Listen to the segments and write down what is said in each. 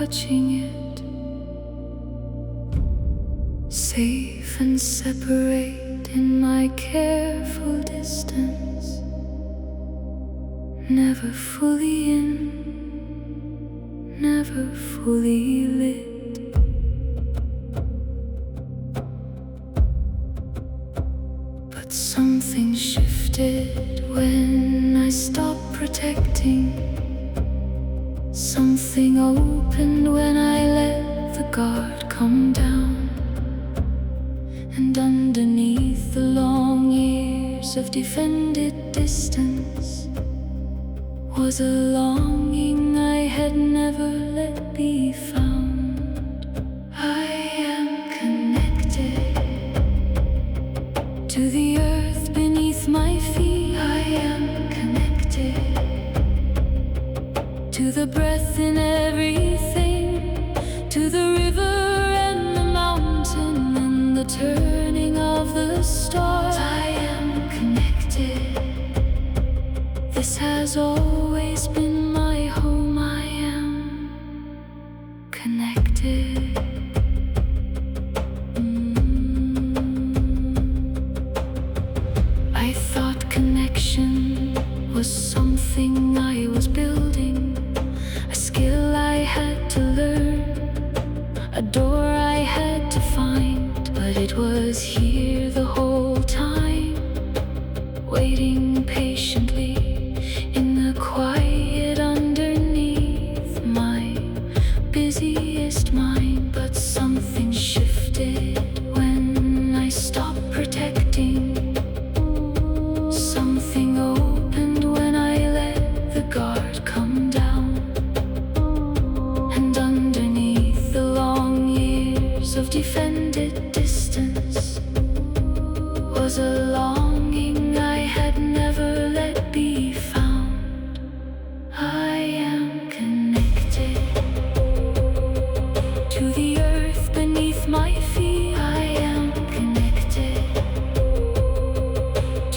touching it. Safe and separate in my careful distance, never fully in, never fully lit. But something shifted when I stopped protecting. Something opened when I let the guard come down. And underneath the long years of defended distance was a longing I had never let be found. I am connected to the earth beneath my feet. I am connected to the breath in everything, to the river and the mountain and the turning of the stars. I am connected. This has always been my home. I am connected. I thought connection was something I was building, a skill I had to learn, a door I had to find. But it was here the whole time, waiting patiently in the quiet underneath my busiest mind. But something shifted when I stopped protecting. Something opened when I let the guard come down. And underneath the long years of defended distance was a longing I had never let be found. I am connected to the earth beneath my feet. I am connected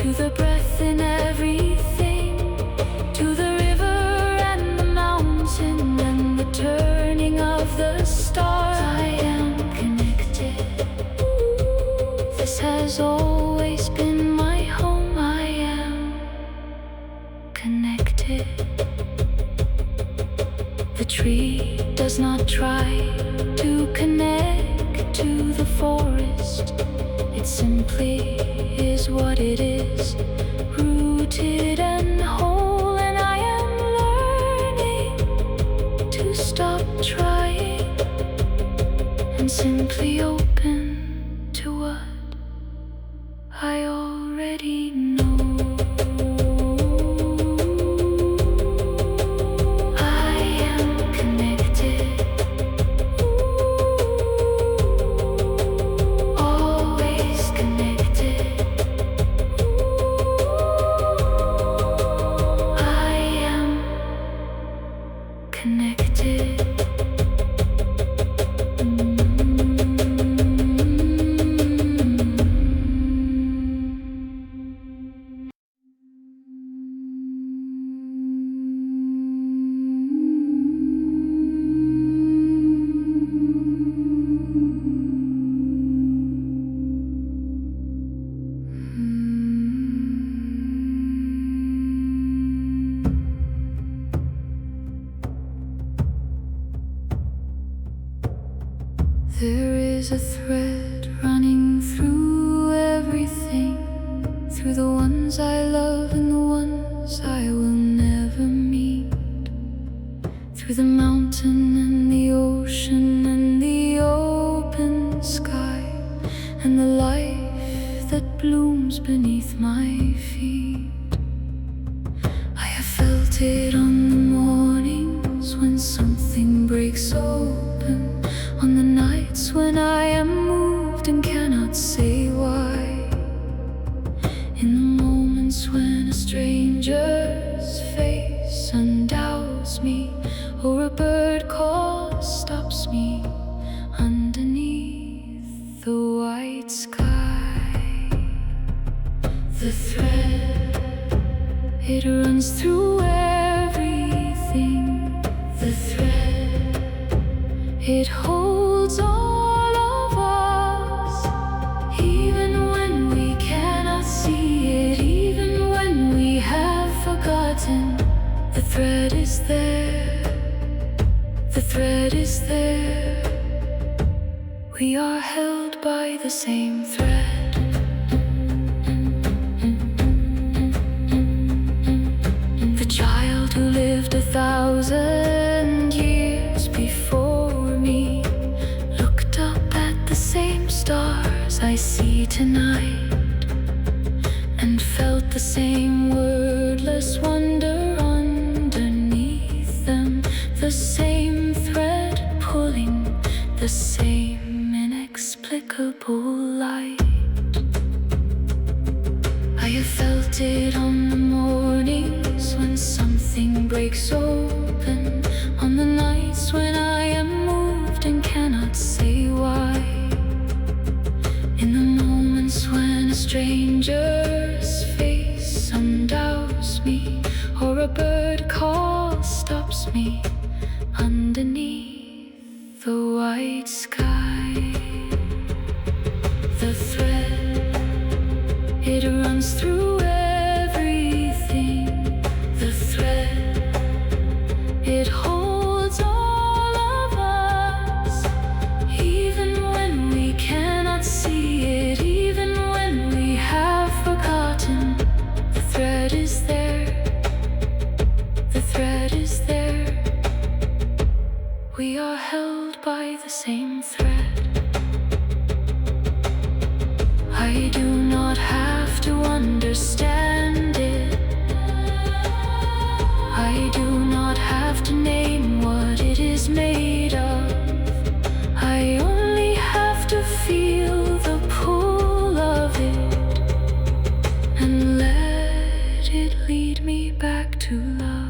to the breath in everything, to the river and the mountain and the turning of the stars. I am connected. This has always been my home. I am connected. The tree does not try to connect to the forest. It simply is what it is, rooted and whole. And I am learning to stop trying and simply open to what I already know. I am connected, always connected. I am connected. There is a thread running through everything, through the ones I love and the ones I will never meet, through the mountain and the ocean and the open sky, and the life that blooms beneath my feet. I have felt it on the mornings when something breaks open, on the nights when I am moved and cannot say why, in the moments when a stranger's face undoubts me, or a bird call stops me underneath the white sky. The thread, it runs through everything. The thread, It holds all of us, even when we cannot see it, even when we have forgotten. The thread is there, the thread is there. We are held by the same thread. The child who lived 1,000 years before me looked up at the same stars I see tonight, and felt the same wordless wonder underneath them. The same thread pulling the same inexplicable light. I have felt it on the mornings when something breaks open, on the nights when I am moved and cannot say why, in the moments when a stranger's face undoubts me, or a bird call stops me underneath the white sky. The thread, it runs through everything. The thread, it holds all of us, even when we cannot see it, even when we have forgotten. The thread is there, the thread is there. We are held by the same thread. I do not have to understand it. I do not have to name what it is made of. I only have to feel the pull of it and let it lead me back to love.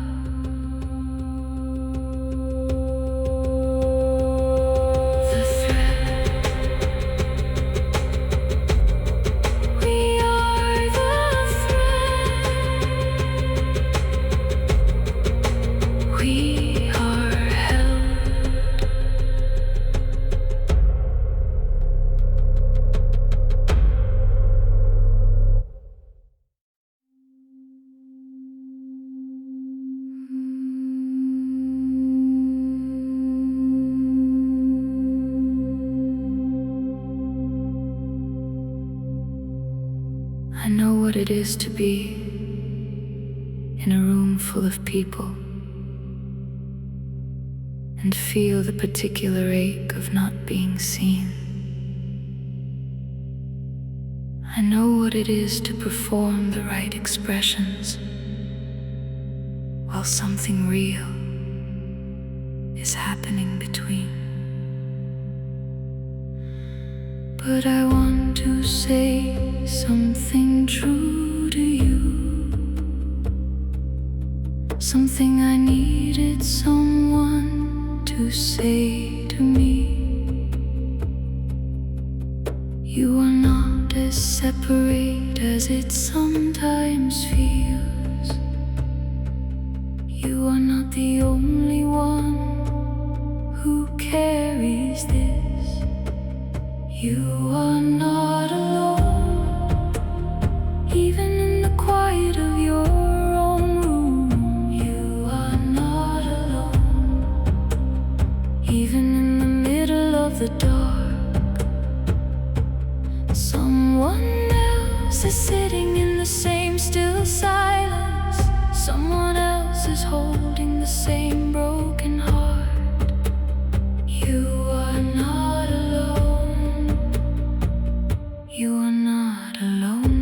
I know what it is to be in a room full of people and feel the particular ache of not being seen. I know what it is to perform the right expressions while something real is happening between. But I want to say something true to you, something I needed someone to say to me. You are not as separate as it sometimes feels. You are not the only one who carries this. You are not alone, even in the quiet of your own room. You are not alone, even in the middle of the dark. Someone else is sitting in the same still silence. Someone else is holding the same broken heart. You are not alone. You are not alone.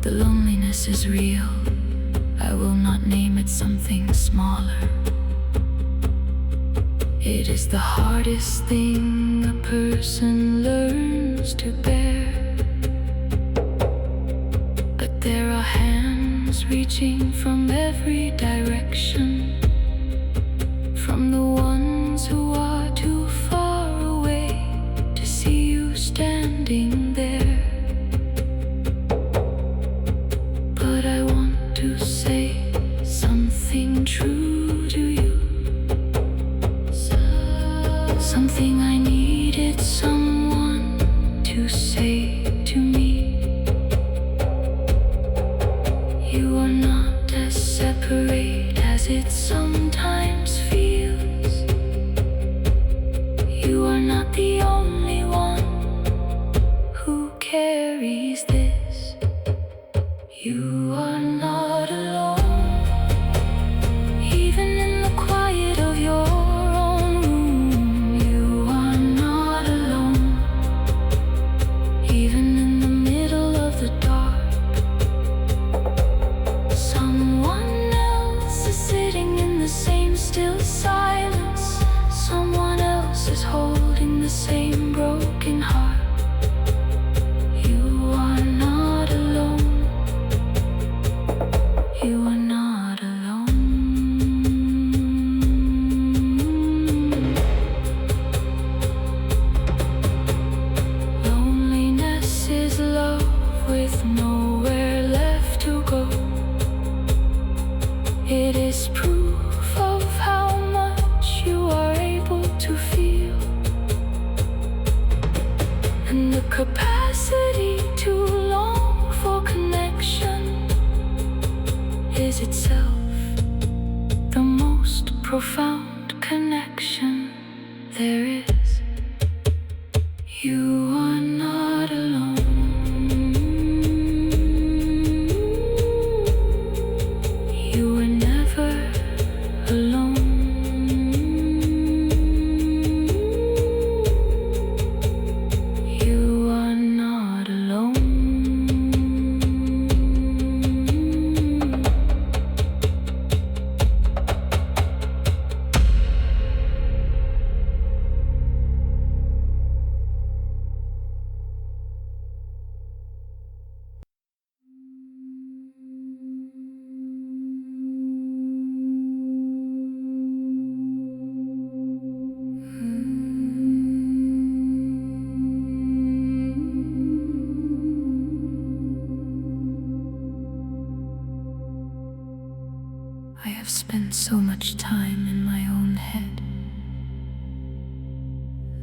The loneliness is real. I will not name it something smaller. It is the hardest thing a person learns to bear. But there are hands reaching from every direction, from the ones who are too far away to see you standing there. But I want to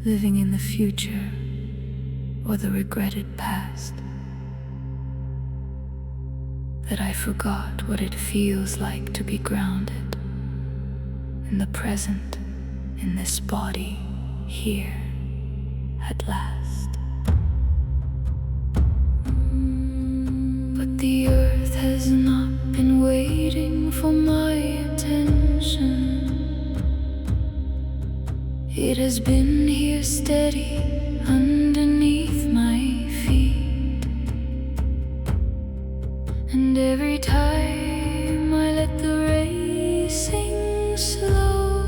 living in the future or the regretted past, that I forgot what it feels like to be grounded in the present, in this body, here, at last. But the earth has not been waiting for my attention. It has been here steady underneath my feet. And every time I let the racing slow,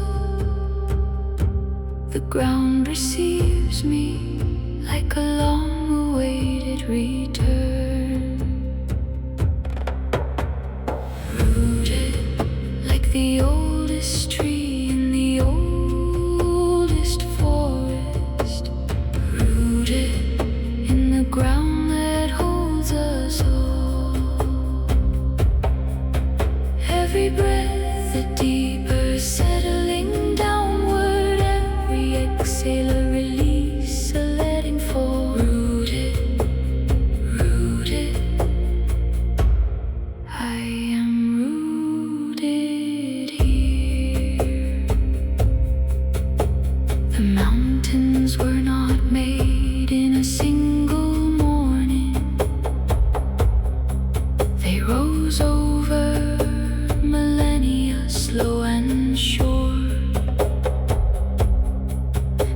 the ground receives me like a long-awaited return. Rooted like the oldest tree in the oldest forest, rooted in the ground that holds us all. Every breath a deeper settling downward, every exhale a release, a letting fall. Rooted, rooted, I am rooted here. The mountains were not made in a single morning. They rose over millennia, slow and sure.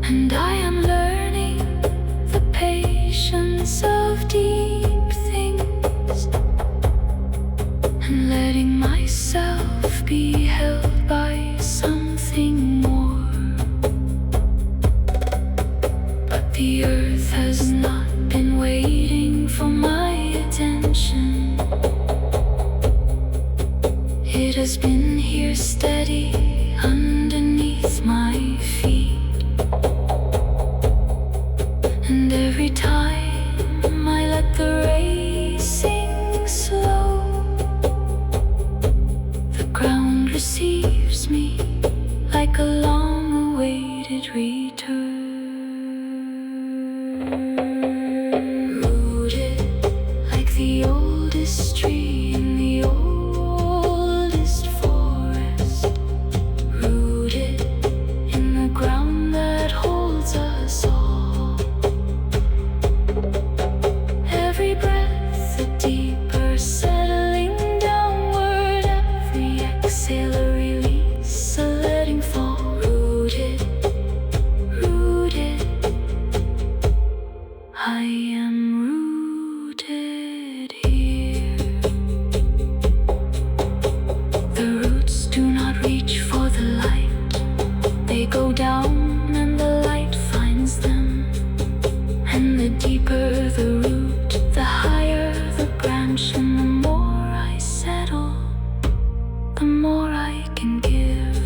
And I am learning the patience of deep things, and letting myself be held by something more. But the earth has not been waiting for my attention. It has been here steady underneath my feet. And every time I let the racing slow, the ground receives me like a long-awaited return. Rooted like the oldest tree in the oldest forest, rooted in the ground that holds us all. Every breath a deeper settling downward, every exhale a release, a letting fall. Rooted, rooted, I am rooted here. The roots do not reach for the light. They go down and the light finds them. And the deeper the root, the higher the branch, and the more I settle, the more I can give.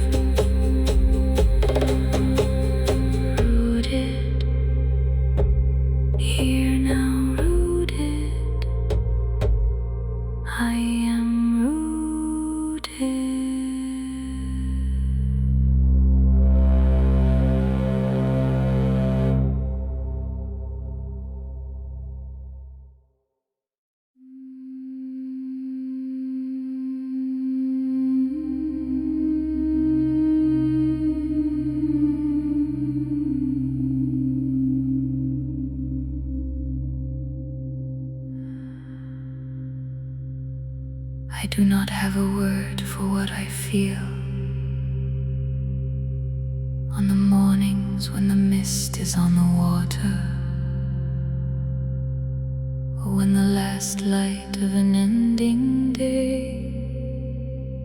Rooted, here now rooted, I am rooted. I do not have a word for what I feel on the mornings when the mist is on the water, or when the last light of an ending day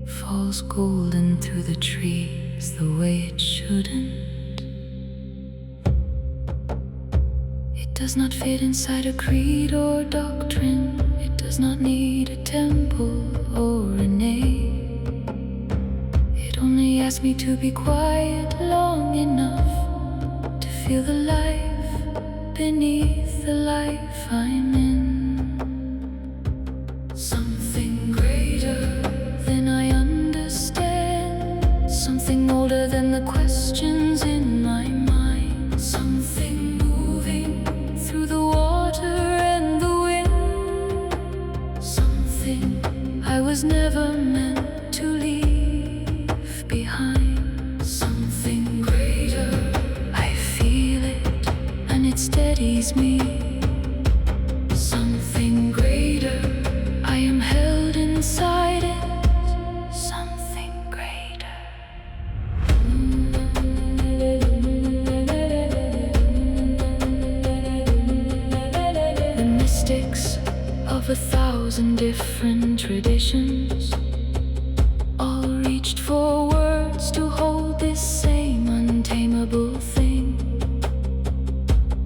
falls golden through the trees the way it shouldn't. It does not fit inside a creed or doctrine. It does not need a temple or a name. It only asks me to be quiet long enough to feel the life beneath the life I'm in. Something greater than I understand, something older than the questions in my mind, something steadies me. Something greater, I am held inside it. Something greater. The mystics of 1,000 different traditions all reached for words to hold this same untamable thing.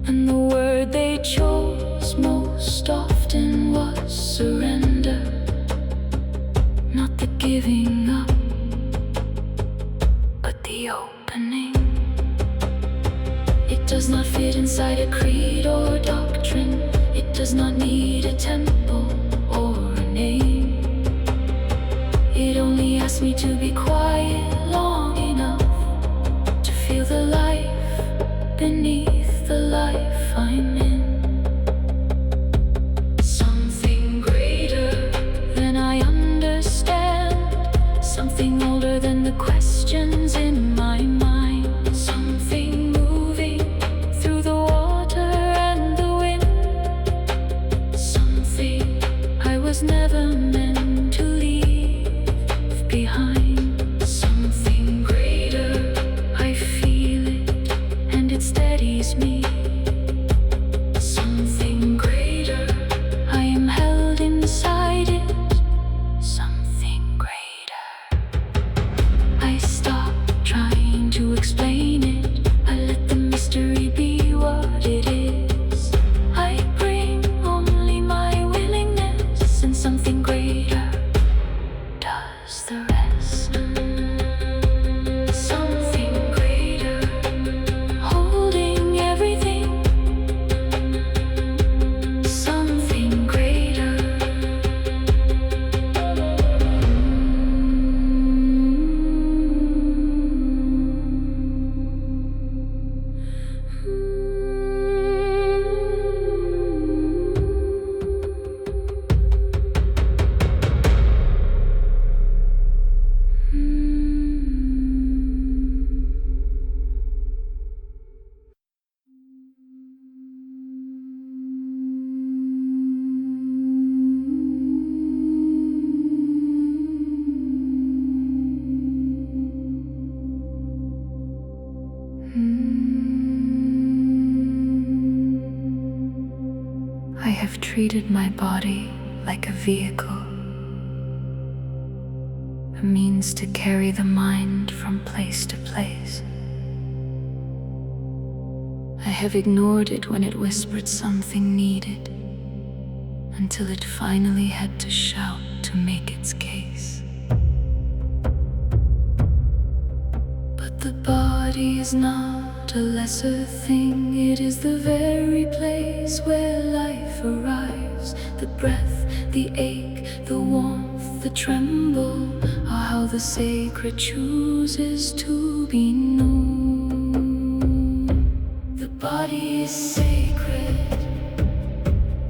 And the word they chose most often was surrender. Not the giving up, but the opening. It does not fit inside a creed or doctrine. It does not need a temple or a name. It only asks me to be quiet long enough to feel the life beneath the life I'm in. Something greater than I understand. Something older than the questions in my mind. Something moving through the water and the wind. Something I was never meant to leave behind. Something greater, I feel it, and it steadies me. Something greater, I am held inside it. Something greater. I stop trying to explain it. I let the mystery be what it is. I bring only my willingness, and something greater does the rest. Something greater, holding everything. Something greater. I have treated my body like a vehicle, a means to carry the mind from place to place. I have ignored it when it whispered something needed, until it finally had to shout to make its case. But the body is not a lesser thing. It is the very place where life arrives. The breath, the ache, the warmth, the tremble are how the sacred chooses to be known. The body is sacred.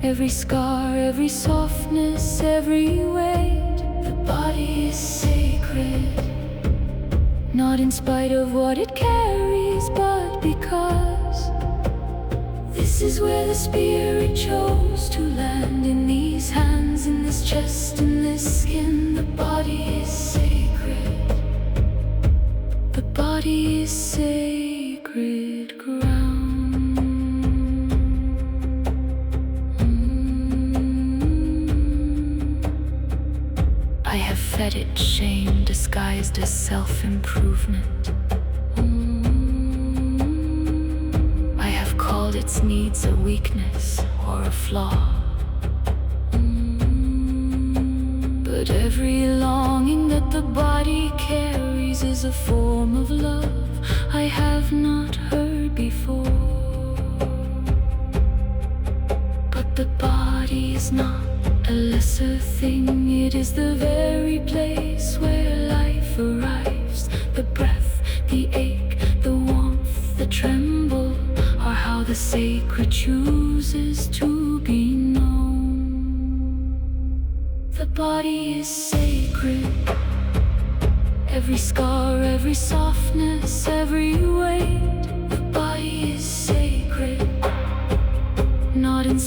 Every scar, every softness, every weight. The body is sacred. Not in spite of what it carries, but because this is where the spirit chose to land. In these hands, in this chest, in this skin. The body is sacred. The body is sacred ground. I have fed it shame disguised as self-improvement. I have called its needs a weakness or a flaw. But every longing that the body carries is a form of love I have not heard before. But the body is not a lesser thing. It is the very place where life arrives. The breath, the ache, the warmth, the tremble are how the sacred chooses to be known. The body is sacred. Every scar, every softness, every weight. The body is sacred.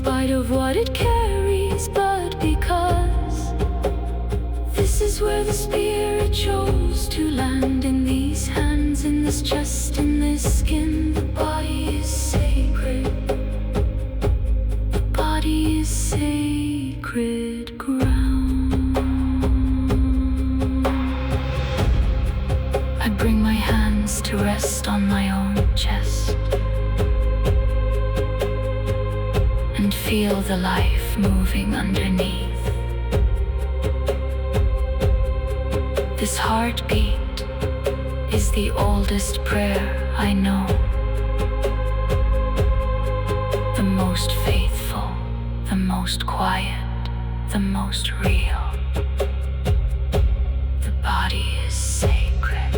spite of what it carries, but because this is where the spirit chose to land. In these hands, in this chest, in this skin, the body is sacred. The body is sacred ground. I bring my hands to rest on my own chest and feel the life moving underneath. This heartbeat is the oldest prayer I know, the most faithful, the most quiet, the most real. The body is sacred.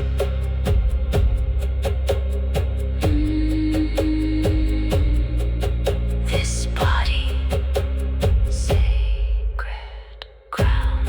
This body, sacred ground.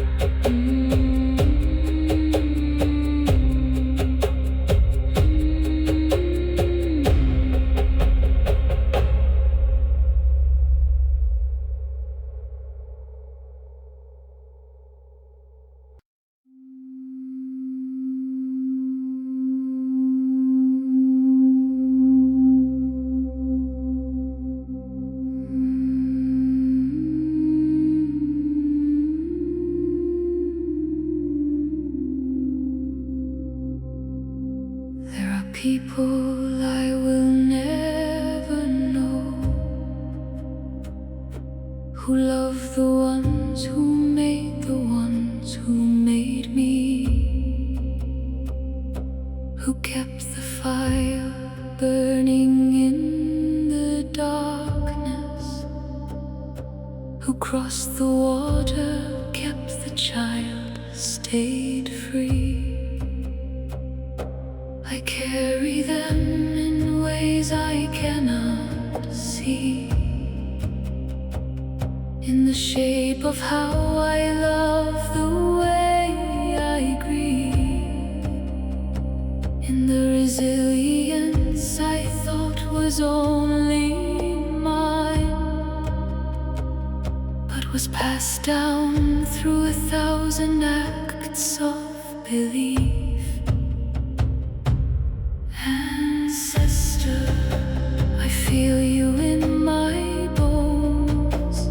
People I will never know who love the ones who made the ones who made me, who kept the fire burning in the darkness, who crossed the water, kept the child, stayed free. I carry them in ways I cannot see, in the shape of how I love, the way I grieve, in the resilience I thought was only mine, but was passed down through 1,000 acts of belief. Ancestor, I feel you in my bones.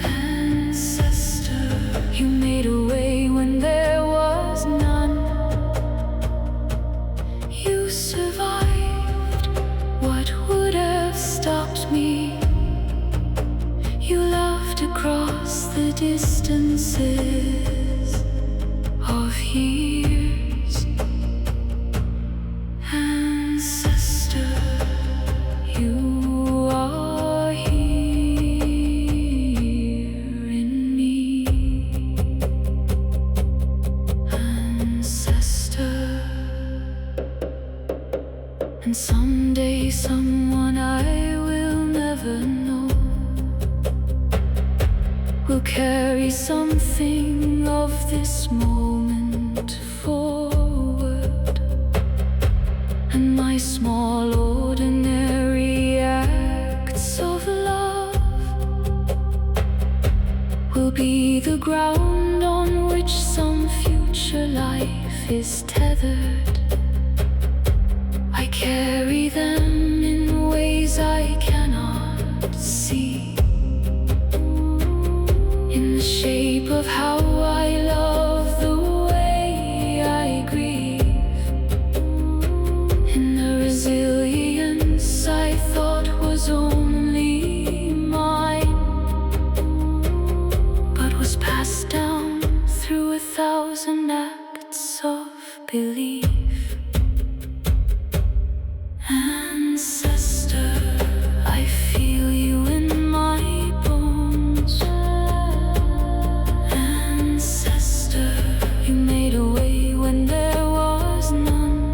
Ancestor, you made a way when there was none. You survived, what would have stopped me? You loved across the distances of years. Ancestor, you are here in me. Ancestor, and someday someone I will never know will carry something of this moment forward, and my small ordinary acts of love will be the ground on which some future life is tethered. I carry them in ways I cannot see, in the shape of how I love, the way I grieve, in the resilience I thought was only mine, but was passed down through 1,000 acts of belief. Ancestor, I feel you in my bones. Ancestor, you made a way when there was none.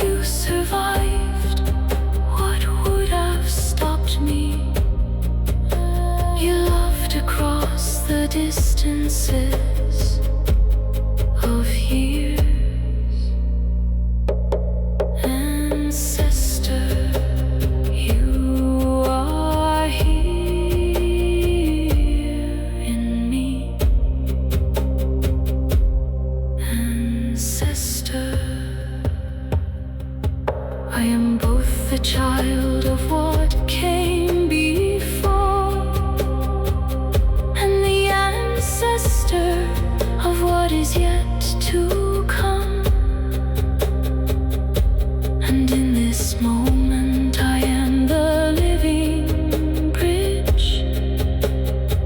You survived, what would have stopped me? You loved across the distances of years. Ancestor, you I am both the child of what came before and the ancestor of what is yet to come. And in this moment I am the living bridge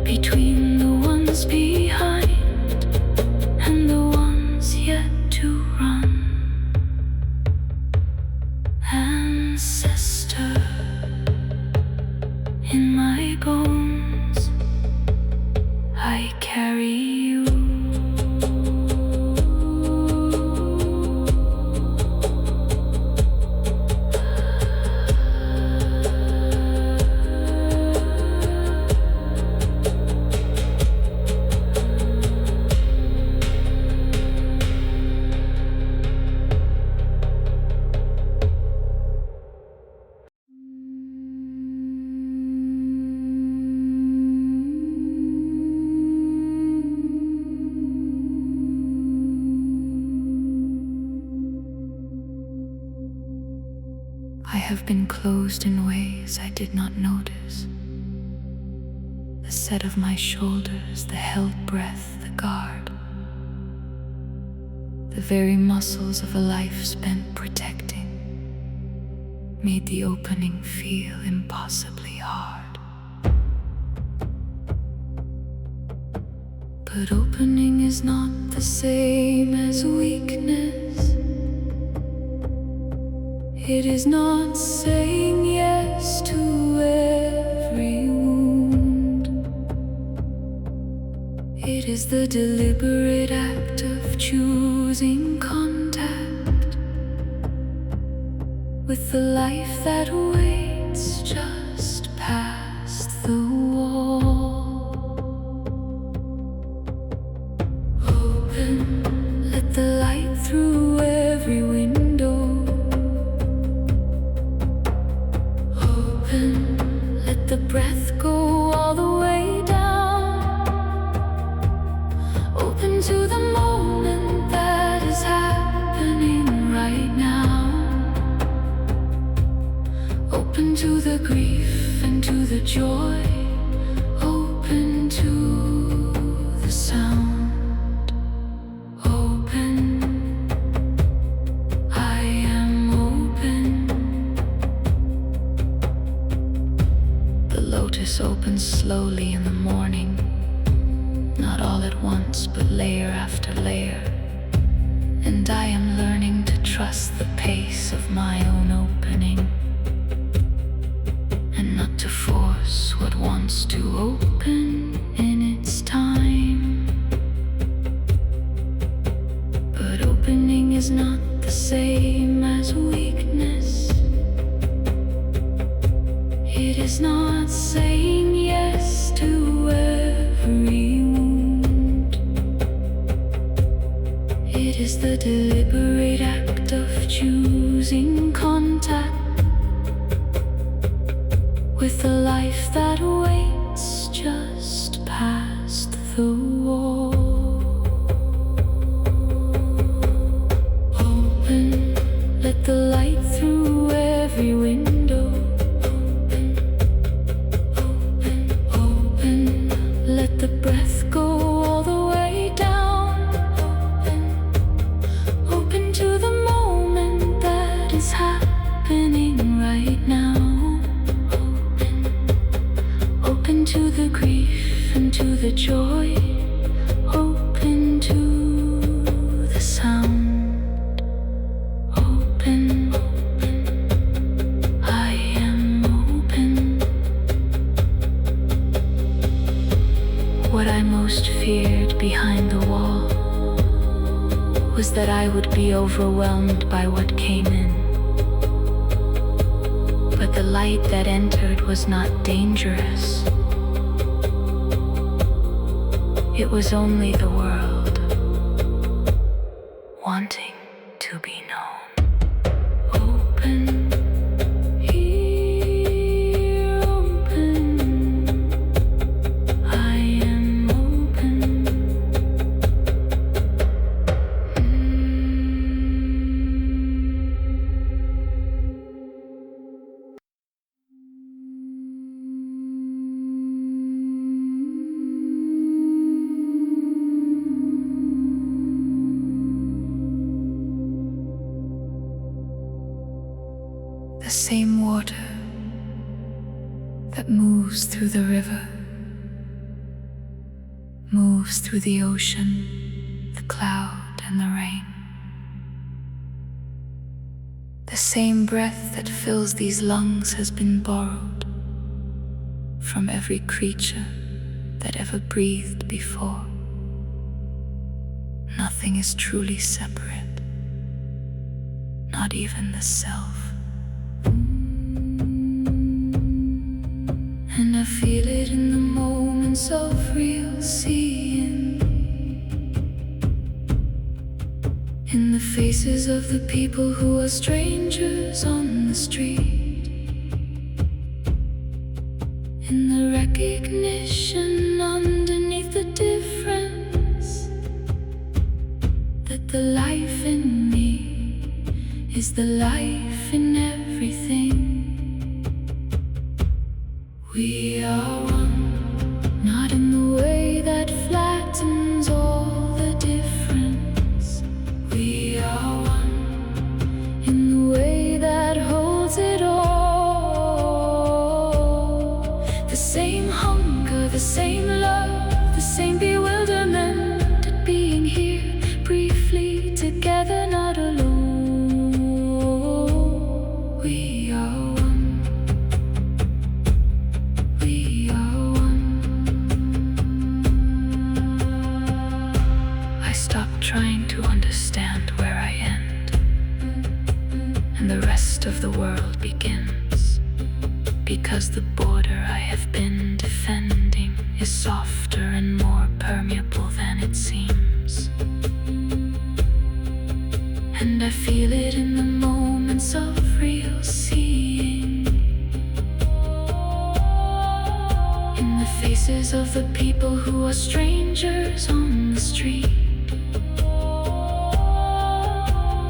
between the ones behind and the ones yet to run. Ancestor, in my bones I carry you. I have been closed in ways I did not notice. The set of my shoulders, the held breath, the guard, the very muscles of a life spent protecting, made the opening feel impossibly hard. But opening is not the same as weakness. It is not saying yes to every wound. It is the deliberate act of choosing contact with the life that waits just past the wall. Open, let the light through every window. Let the breath go all the way down. Open to the moment that is happening right now. Open to the grief and to the joy. Open to the sound. Open, I am open. The lotus opens slowly in the morning, not all at once, but layer after layer. And I am learning to trust the pace of my own opening, and not to force what wants to open in its time. But opening is not the same as weakness. It is not saying yes to every wound. It is the deliberate act of choosing contact with the life that waits just past the wall. Open, let the light through every window. Let the breath go all the way down. Open to the moment that is happening right now. Open to the grief and to the joy. Open to the sound. Open, I am open. What I most feared behind the wall was that I would be overwhelmed by what came in. But the light that entered was not dangerous. It was only the world wanting to be known. Open, here open, I am open. the same water that moves through the river, moves through the ocean, the cloud and the rain. The same breath that fills these lungs has been borrowed from every creature that ever breathed before. Nothing is truly separate, not even the self. And I feel it in the moments of real seeing, in the faces of the people who are strangers on the street, in the recognition underneath the difference, that the life in me is the life in everything. We are one, not in the way that flattens all the difference. We are one in the way that holds it all. The same hunger, the same love, the same bewilderment at being here briefly together, not alone. We are one. We are one. I stopped trying to understand where I end and the rest of the world begins, because the border I have been defending is softer and more permeable than it seems. And I feel it in the moments of real seeing, in the faces of the people who are strangers on the street,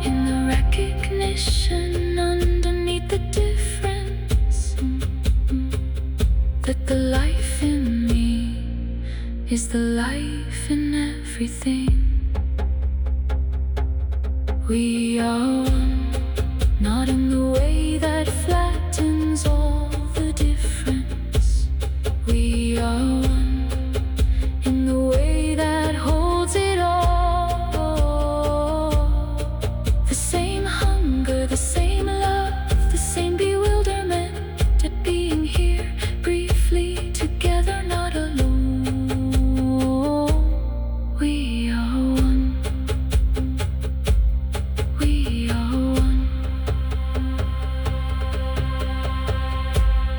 in the recognition underneath the difference, that the life in me is the life in everything. We are one, not in the way that flattens all the difference. We are one in the way that holds it all. The same hunger, the same love, the same bewilderment at being here briefly together, not alone. We are one. We are one.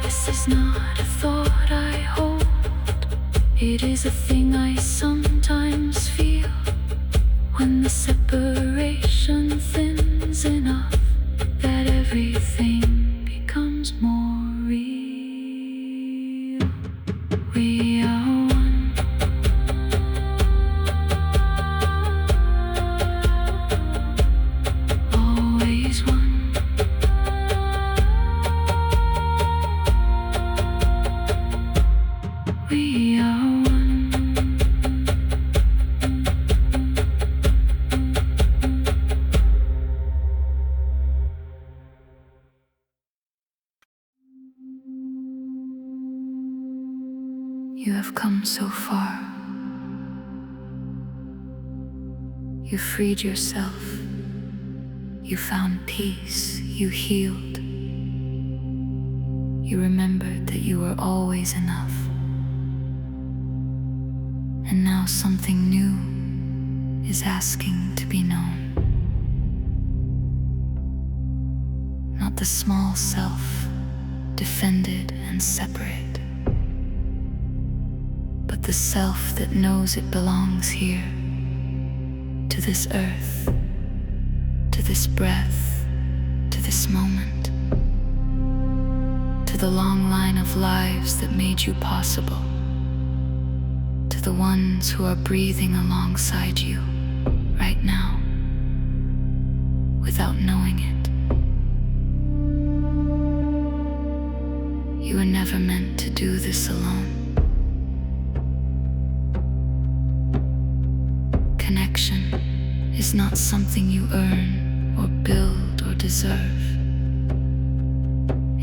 This is not a thought I hold, it is a thing I sometimes feel, when the separation thins enough that everything becomes more real. We are one. Always one. We are one. You have come so far. You freed yourself. You found peace. You healed. You remembered that you were always enough. And now something new is asking to be known. Not the small self, defended and separate, but the self that knows it belongs here, to this earth, to this breath, to this moment, to the long line of lives that made you possible, to the ones who are breathing alongside you right now, without knowing it. You were never meant to do this alone. Connection is not something you earn or build or deserve.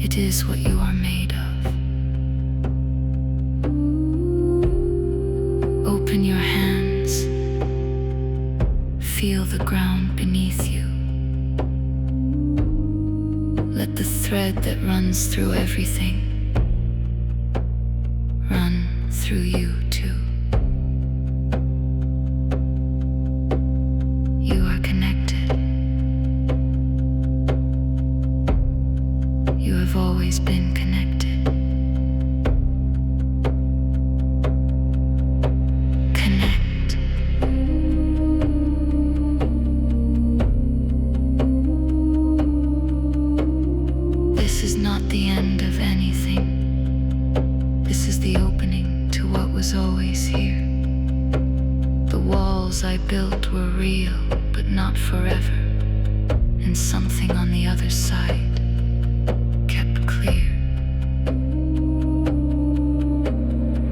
It is what you are made of. Open your hands. Feel the ground beneath you. Let the thread that runs through everything run through you too. You are connected. You have always been connected. Connect. This is not the end of anything. This is the opening to what was always here. The walls I built were real, but not forever. And something on the other side kept clear.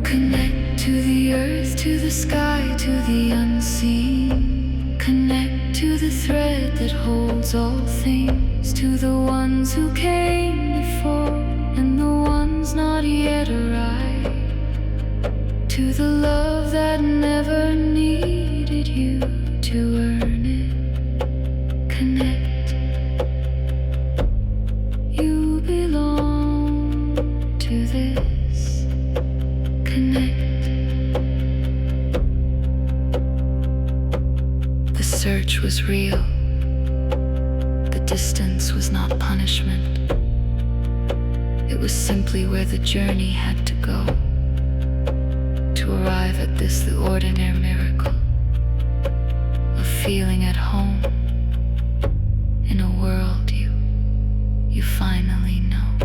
Connect to the earth, to the sky, to the unseen. Connect to the thread that holds all things, to the ones who came before and the ones not yet arrived, to the love that never needed you to earn it. Connect. You belong to this. Connect. The search was real. The distance was not punishment. It was simply where the journey had to go to arrive at this, the ordinary miracle of feeling at home in a world you finally know.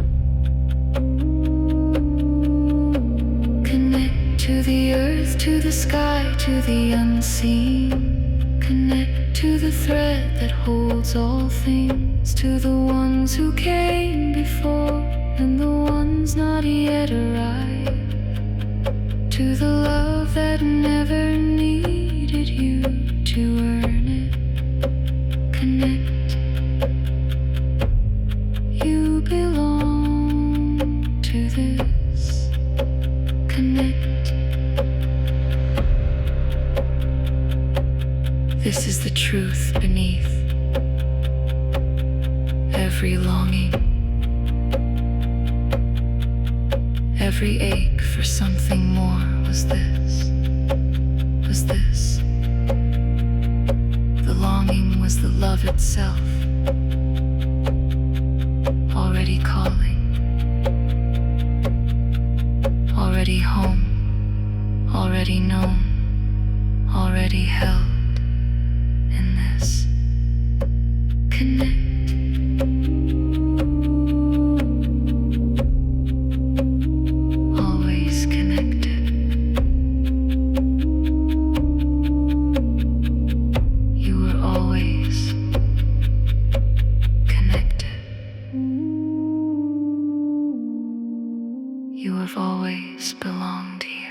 Connect to the earth, to the sky, to the unseen. Connect to the thread that holds all things, to the ones who came before and the ones not yet arrived, to the love that never needed you to earn it. Connect. You belong to this. Connect. This is the truth beneath every longing, every ache for something more. Was this. The longing was the love itself, already calling, already home, already known, already held in this. Connect. Always connected. You were always connected. You have always belonged here.